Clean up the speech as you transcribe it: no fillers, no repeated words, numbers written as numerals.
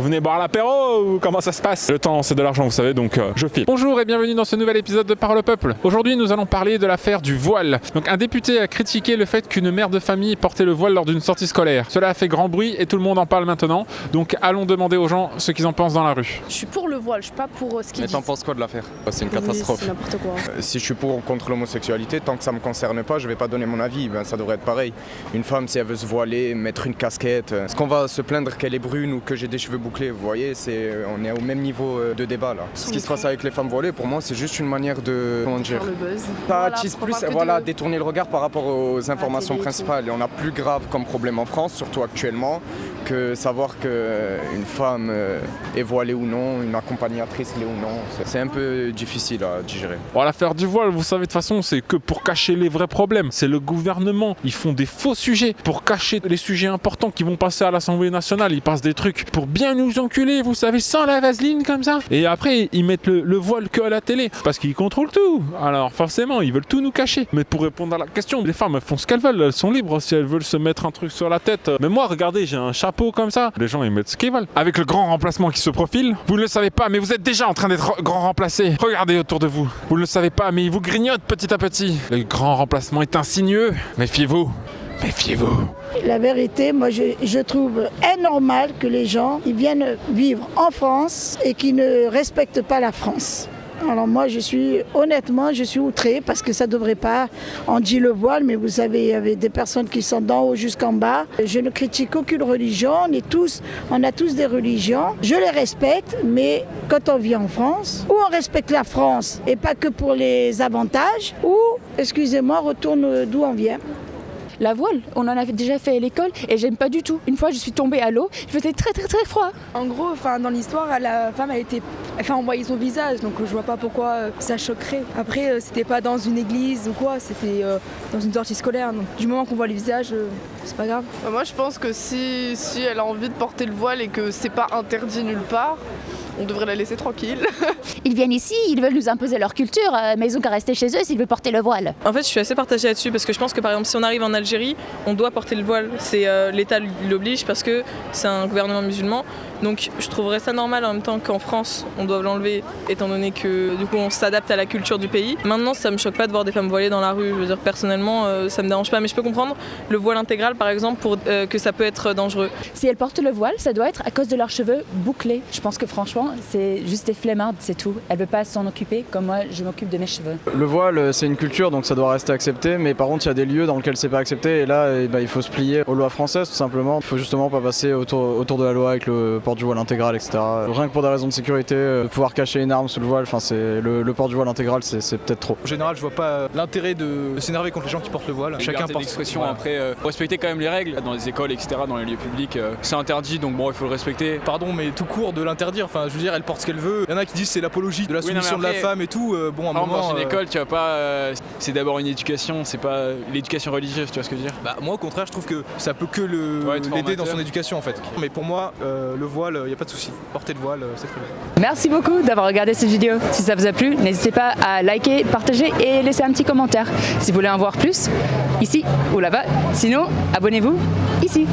Vous venez boire l'apéro ou comment ça se passe? Le temps c'est de l'argent vous savez donc je file. Bonjour et bienvenue dans ce nouvel épisode de Parole au Peuple. Aujourd'hui nous allons parler de l'affaire du voile. Donc un député a critiqué le fait qu'une mère de famille portait le voile lors d'une sortie scolaire. Cela a fait grand bruit et tout le monde en parle maintenant. Donc allons demander aux gens ce qu'ils en pensent dans la rue. Je suis pour le voile, je suis pas pour ce qu'ils Mais disent. t'en penses quoi de l'affaire? C'est une catastrophe. C'est n'importe quoi. Si je suis pour ou contre l'homosexualité, tant que ça me concerne pas, je vais pas donner mon avis. Ben, ça devrait être pareil. Une femme, si elle veut se voiler, mettre une casquette, est-ce qu'on va se plaindre qu'elle est brune ou que j'ai des cheveux bouclés? Vous voyez, on est au même niveau de débat là. Ce qui se passe avec les femmes voilées, pour moi, c'est juste une manière de, comment dire, Faire le buzz. pas Voilà, tease pour plus, pas que voilà, de- détourner le regard par rapport aux informations télé et principales. Et on a plus grave comme problème en France, surtout actuellement, que savoir qu'une femme est voilée ou non, une accompagnatrice l'est ou non. C'est un peu difficile à digérer. Bon, l'affaire du voile, vous savez de toute façon, c'est que pour cacher les vrais problèmes. C'est le gouvernement. Ils font des faux sujets pour cacher les sujets importants qui vont passer à l'Assemblée nationale. Ils passent des trucs pour bien nous enculer, vous savez, sans la vaseline comme ça. Et après, ils mettent le voile que à la télé parce qu'ils contrôlent tout. Alors forcément, ils veulent tout nous cacher. Mais pour répondre à la question, les femmes elles font ce qu'elles veulent. Elles sont libres si elles veulent se mettre un truc sur la tête. Mais moi, regardez, j'ai un chapeau comme ça. Les gens, ils mettent ce qu'ils veulent. Avec le grand remplacement qui se profile, vous ne le savez pas, mais vous êtes déjà en train d'être grand remplacé. Regardez autour de vous. Vous ne le savez pas, mais il vous grignote petit à petit. Le grand remplacement est insinueux. Méfiez-vous. Méfiez-vous. La vérité, moi je trouve anormal que les gens ils viennent vivre en France et qui ne respectent pas la France. Alors moi honnêtement je suis outrée parce que ça ne devrait pas, on dit le voile mais vous savez il y avait des personnes qui sont d'en haut jusqu'en bas. Je ne critique aucune religion, on a tous des religions, je les respecte mais quand on vit en France, ou on respecte la France et pas que pour les avantages, ou excusez-moi retourne d'où on vient. La voile, on en avait déjà fait à l'école et j'aime pas du tout. Une fois, je suis tombée à l'eau, il faisait très froid. En gros, dans l'histoire, la femme a envoyé son visage, donc je vois pas pourquoi ça choquerait. Après, c'était pas dans une église ou quoi, c'était dans une sortie scolaire. Donc du moment qu'on voit le visage, c'est pas grave. Moi je pense que si elle a envie de porter le voile et que c'est pas interdit nulle part, on devrait la laisser tranquille. Ils viennent ici, ils veulent nous imposer leur culture, mais ils ont qu'à rester chez eux s'ils veulent porter le voile. En fait, je suis assez partagée là-dessus parce que je pense que par exemple, si on arrive en Algérie, on doit porter le voile. C'est l'État l'oblige parce que c'est un gouvernement musulman. Donc, je trouverais ça normal en même temps qu'en France, on doit l'enlever, étant donné que du coup, on s'adapte à la culture du pays. Maintenant, ça me choque pas de voir des femmes voilées dans la rue. Je veux dire, personnellement, ça me dérange pas, mais je peux comprendre le voile intégral, par exemple, pour que ça peut être dangereux. Si elles portent le voile, ça doit être à cause de leurs cheveux bouclés. Je pense que franchement, c'est juste des flemmardes, c'est tout. Elle veut pas s'en occuper comme moi, je m'occupe de mes cheveux. Le voile, c'est une culture, donc ça doit rester accepté, mais par contre, il y a des lieux dans lesquels c'est pas accepté, et là, il faut se plier aux lois françaises, tout simplement. Il faut justement pas passer autour de la loi avec le port du voile intégral, etc. Rien que pour des raisons de sécurité, de pouvoir cacher une arme sous le voile, le port du voile intégral, c'est peut-être trop. En général, je vois pas l'intérêt de s'énerver contre les gens qui portent le voile. Chacun porte l'expression. Voilà. Après, respecter quand même les règles dans les écoles, etc., dans les lieux publics. C'est interdit, donc bon, il faut le respecter. Pardon, mais tout court de l'interdire. Enfin, je veux dire, elle porte ce qu'elle veut. Il y en a qui disent c'est l'apologie de la soumission de la femme et tout. Bon, à un Par exemple, moment. dans une école, tu vas pas. C'est d'abord une éducation, c'est pas l'éducation religieuse, tu vois ce que je veux dire? Bah, moi, au contraire, je trouve que ça peut que être l'aider dans formateur. son éducation en fait. Mais pour moi, le voile, il n'y a pas de souci. Porter le voile, c'est très bien. Merci beaucoup d'avoir regardé cette vidéo. Si ça vous a plu, n'hésitez pas à liker, partager et laisser un petit commentaire. Si vous voulez en voir plus, ici ou là-bas. Sinon, abonnez-vous ici.